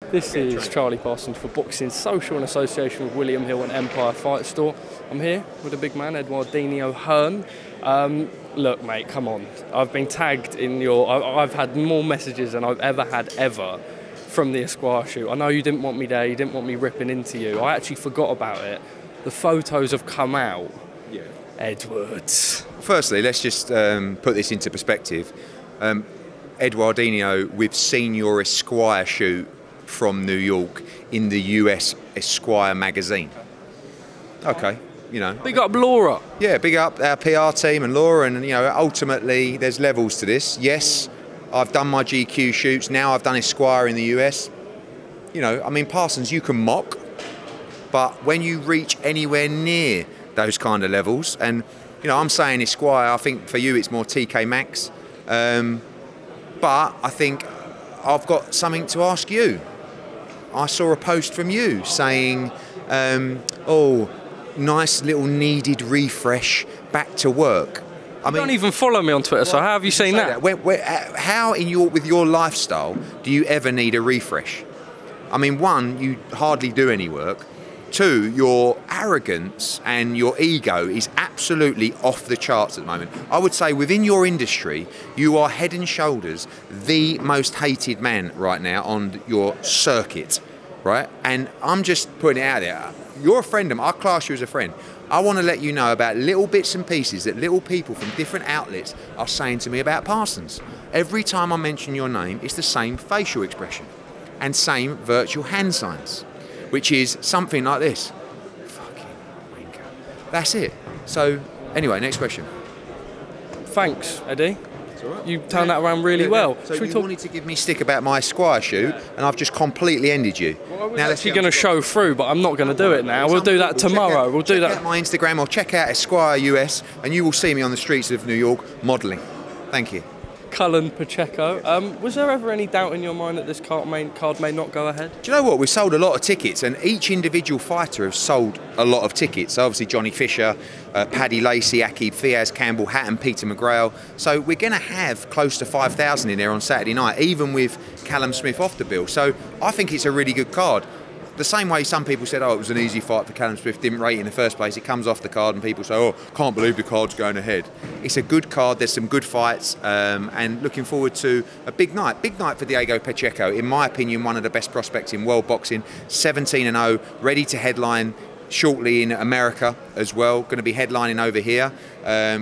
This is Charlie Parsons for Boxing Social in association with William Hill and Empire Fight Store. I'm here with a big man, Eddie Hearn. Look, mate, come on. I've been tagged in your... I've had more messages than I've ever had from the Esquire shoot. I know you didn't want me there, you didn't want me ripping into you. I actually forgot about it. The photos have come out. Yeah. Edwards. Firstly, let's just put this into perspective. Eduardinho, we've seen your Esquire shoot from New York in the US Esquire magazine. Okay, you know. Big up Laura. Yeah, big up our PR team and Laura, and you know, ultimately there's levels to this. Yes, I've done my GQ shoots, now I've done Esquire in the US. You know, I mean, Parsons, you can mock, but when you reach anywhere near those kind of levels, and you know, I'm saying Esquire, I think for you it's more TK Maxx, but I think I've got something to ask you. I saw a post from you saying, oh, nice little needed refresh, back to work. I mean, you don't even follow me on Twitter, so how have you seen that? How with your lifestyle do you ever need a refresh? I mean, one, you hardly do any work. Two, your arrogance and your ego is absolutely off the charts at the moment. I would say within your industry, you are head and shoulders the most hated man right now on your circuit, right? And I'm just putting it out there. You're a friend of mine. I class you as a friend. I want to let you know about little bits and pieces that little people from different outlets are saying to me about Parsons. Every time I mention your name, it's the same facial expression and same virtual hand signs, which is something like this. Fucking wanker. That's it. So, anyway, next question. Thanks, Eddie. It's all right. You turned that around really well. So you wanted to give me stick about my Esquire shoot, and I've just completely ended you. Well, I was actually going to show through, but I'm not going to do it now. We'll do that tomorrow. We'll do that. Check out my Instagram or check out Esquire US, and you will see me on the streets of New York modelling. Thank you. Cullen Pacheco. Was there ever any doubt in your mind that this card may not go ahead? Do you know what? We've sold a lot of tickets, and each individual fighter has sold a lot of tickets. So obviously Johnny Fisher, Paddy Lacey, Aqib Fiaz, Campbell Hatton, Peter McGrail. So we're going to have close to 5,000 in there on Saturday night, even with Callum Smith off the bill. So I think it's a really good card. The same way some people said, oh, it was an easy fight for Callum Smith, didn't rate it in the first place. It comes off the card and people say, oh, can't believe the card's going ahead. It's a good card. There's some good fights, and looking forward to a big night. Big night for Diego Pacheco. In my opinion, one of the best prospects in world boxing. 17-0, ready to headline shortly in America as well. Going to be headlining over here.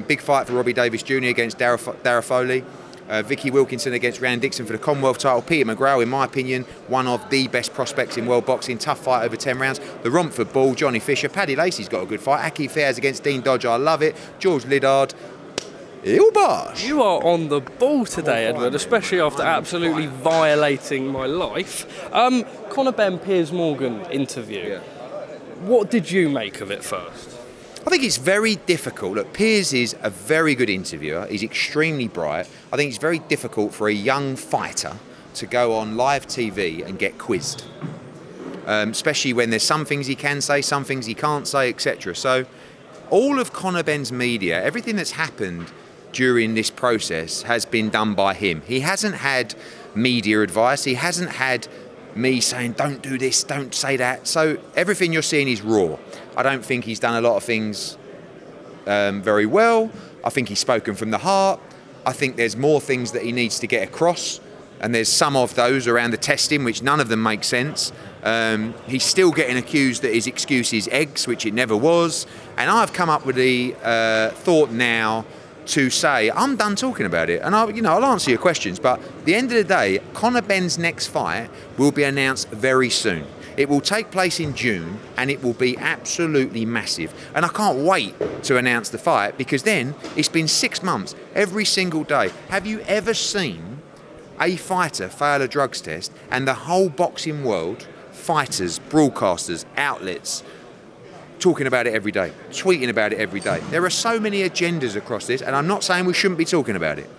Big fight for Robbie Davis Jr. against Dara Foley. Vicky Wilkinson against Rand Dixon for the Commonwealth title. Peter McGrail, in my opinion, one of the best prospects in world boxing. Tough fight over 10 rounds. The Romford Bull, Johnny Fisher. Paddy Lacey's got a good fight. Aqib Fiaz against Dean Dodger. I love it. George Liddard. Ilbosh. You are on the ball today, Edward, especially after absolutely violating my life. Conor Benn, Piers Morgan interview. Yeah. What did you make of it first? I think it's very difficult. Look, Piers is a very good interviewer. He's extremely bright. I think it's very difficult for a young fighter to go on live TV and get quizzed, especially when there's some things he can say, some things he can't say, etc. So all of Conor Benn's media, everything that's happened during this process has been done by him. He hasn't had media advice. He hasn't had me saying, don't do this, don't say that. So everything you're seeing is raw. I don't think he's done a lot of things very well. I think he's spoken from the heart. I think there's more things that he needs to get across, and there's some of those around the testing, which none of them make sense. He's still getting accused that his excuse is eggs, which it never was. And I've come up with the thought now to say, I'm done talking about it. And I'll answer your questions, but at the end of the day, Conor Benn's next fight will be announced very soon. It will take place in June, and it will be absolutely massive. And I can't wait to announce the fight, because then it's been 6 months, every single day. Have you ever seen a fighter fail a drugs test and the whole boxing world, fighters, broadcasters, outlets, talking about it every day, tweeting about it every day? There are so many agendas across this, and I'm not saying we shouldn't be talking about it.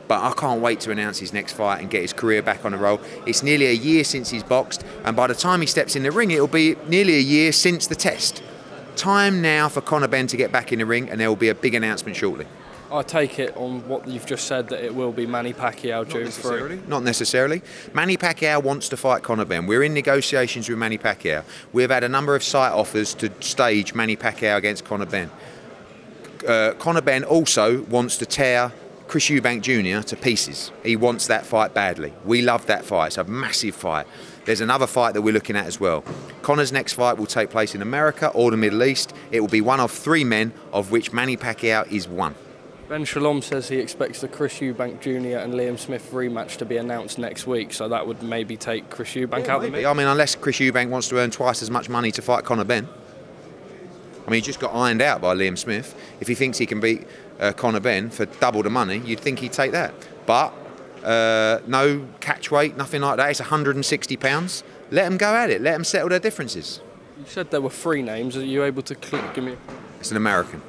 But I can't wait to announce his next fight and get his career back on the roll. It's nearly a year since he's boxed, and by the time he steps in the ring, it'll be nearly a year since the test. Time now for Conor Benn to get back in the ring, and there will be a big announcement shortly. I take it on what you've just said that it will be Manny Pacquiao June 3. Not necessarily. Manny Pacquiao wants to fight Conor Benn. We're in negotiations with Manny Pacquiao. We've had a number of site offers to stage Manny Pacquiao against Conor Benn. Conor Benn also wants to tear Chris Eubank Jr. to pieces. He wants that fight badly. We love that fight. It's a massive fight. There's another fight that we're looking at as well. Conor's next fight will take place in America or the Middle East. It will be one of 3 men, of which Manny Pacquiao is one. Ben Shalom says he expects the Chris Eubank Jr. and Liam Smith rematch to be announced next week, so that would maybe take Chris Eubank out of the mix. I mean, unless Chris Eubank wants to earn twice as much money to fight Conor Benn. I mean, he just got ironed out by Liam Smith. If he thinks he can beat Conor Benn for double the money, you'd think he'd take that. But no catch weight, nothing like that. It's £160. Let them go at it. Let them settle their differences. You said there were 3 names. Are you able to give me? It's an American.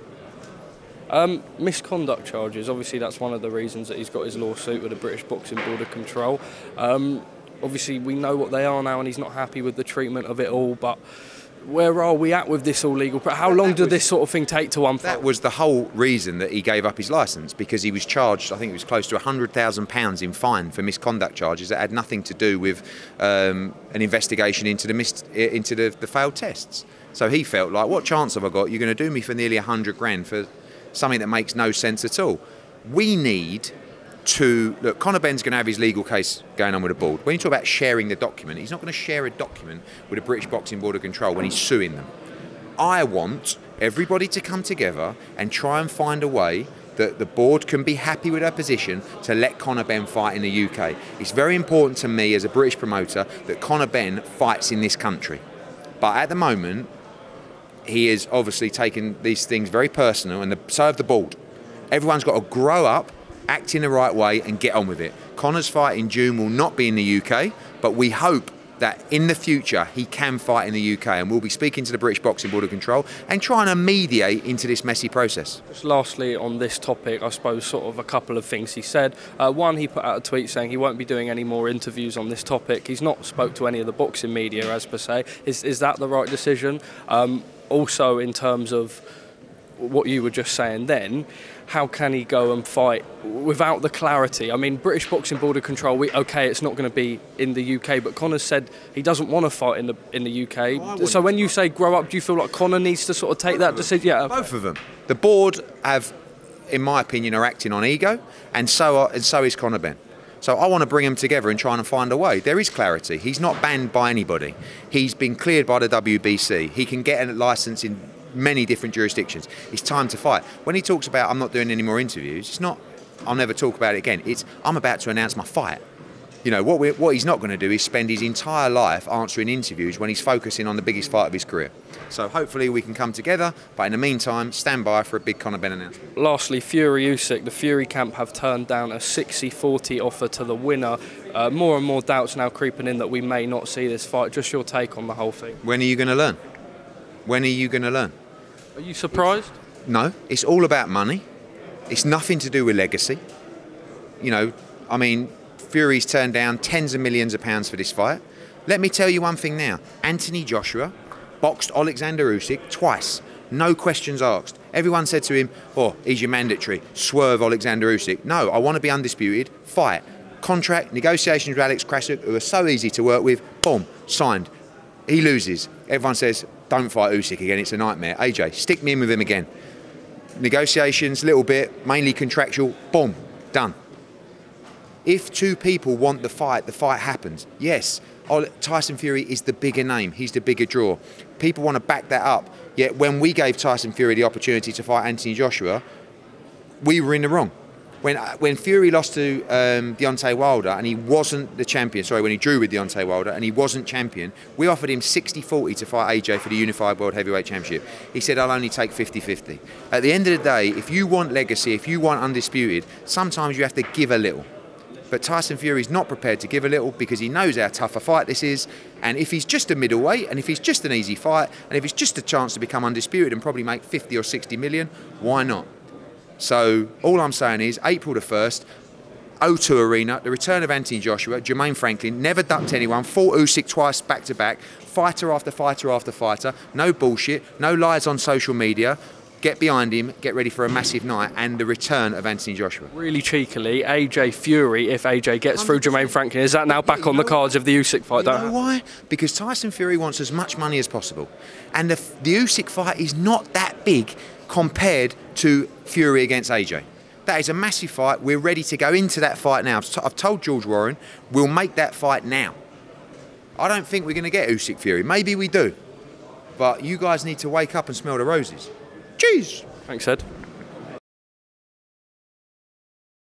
Misconduct charges, obviously that's one of the reasons that he's got his lawsuit with the British Boxing Board of Control. Obviously we know what they are now and he's not happy with the treatment of it all, but where are we at with this all legal? How long did this sort of thing take to unfold? That was the whole reason that he gave up his licence, because he was charged, I think it was close to £100,000 in fine for misconduct charges that had nothing to do with an investigation into the failed tests. So he felt like, what chance have I got? You're going to do me for nearly 100 grand for something that makes no sense at all. We need to look. Conor Benn's going to have his legal case going on with the board. When you talk about sharing the document, he's not going to share a document with the British Boxing Board of Control when he's suing them. I want everybody to come together and try and find a way that the board can be happy with their position to let Conor Benn fight in the UK. It's very important to me as a British promoter that Conor Benn fights in this country. But at the moment, he is obviously taking these things very personal, and so have the board. Everyone's got to grow up, act in the right way and get on with it. Conor's fight in June will not be in the UK, but we hope that in the future he can fight in the UK, and we'll be speaking to the British Boxing Board of Control and trying to mediate into this messy process. Just lastly on this topic, I suppose sort of a couple of things he said. One, he put out a tweet saying he won't be doing any more interviews on this topic. He's not spoke to any of the boxing media as per se. Is that the right decision? Also, in terms of what you were just saying then, how can he go and fight without the clarity? I mean, British Boxing Board of Control, okay, it's not going to be in the UK, but Conor said he doesn't want to fight in the UK. So when you say grow up, do you feel like Conor needs to sort of take that decision? Yeah, both of them. The board have, in my opinion, are acting on ego, and so is Conor Benn. So I want to bring them together and try and find a way. There is clarity. He's not banned by anybody. He's been cleared by the WBC. He can get a licence in many different jurisdictions. It's time to fight. When he talks about I'm not doing any more interviews, it's not I'll never talk about it again. It's I'm about to announce my fight. You know, what he's not going to do is spend his entire life answering interviews when he's focusing on the biggest fight of his career. So hopefully we can come together, but in the meantime, stand by for a big Conor Benn announcement. Lastly, Fury-Usyk. The Fury camp have turned down a 60-40 offer to the winner. More and more doubts now creeping in that we may not see this fight. Just your take on the whole thing. When are you going to learn? When are you going to learn? Are you surprised? No, it's all about money. It's nothing to do with legacy. You know, I mean, Fury's turned down tens of millions of pounds for this fight. Let me tell you one thing now. Anthony Joshua boxed Oleksandr Usyk twice. No questions asked. Everyone said to him, oh, he's your mandatory. Swerve Oleksandr Usyk. No, I want to be undisputed. Fight. Contract, negotiations with Alex Krasuk, who are so easy to work with. Boom, signed. He loses. Everyone says, don't fight Usyk again, it's a nightmare. AJ, stick me in with him again. Negotiations, little bit, mainly contractual. Boom, done. If 2 people want the fight happens. Yes, Tyson Fury is the bigger name. He's the bigger draw. People want to back that up. Yet when we gave Tyson Fury the opportunity to fight Anthony Joshua, we were in the wrong. When Fury lost to Deontay Wilder and he wasn't the champion, sorry, when he drew with Deontay Wilder and he wasn't champion, we offered him 60-40 to fight AJ for the Unified World Heavyweight Championship. He said, I'll only take 50-50. At the end of the day, if you want legacy, if you want undisputed, sometimes you have to give a little. But Tyson Fury's not prepared to give a little because he knows how tough a fight this is. And if he's just a middleweight, and if he's just an easy fight, and if it's just a chance to become undisputed and probably make 50 or 60 million, why not? So all I'm saying is April the 1st, O2 Arena, the return of Anthony Joshua, Jermaine Franklin, never ducked anyone, fought Usyk twice back to back, fighter after fighter after fighter, no bullshit, no lies on social media. get behind him, get ready for a massive night and the return of Anthony Joshua. Really cheekily, AJ Fury, if AJ gets through Jermaine Franklin, is that now back on the cards of the Usyk fight? You know why? Because Tyson Fury wants as much money as possible. And the Usyk fight is not that big compared to Fury against AJ. That is a massive fight. We're ready to go into that fight now. I've told George Warren, we'll make that fight now. I don't think we're going to get Usyk Fury. Maybe we do. But you guys need to wake up and smell the roses. Cheers. Thanks, Ed.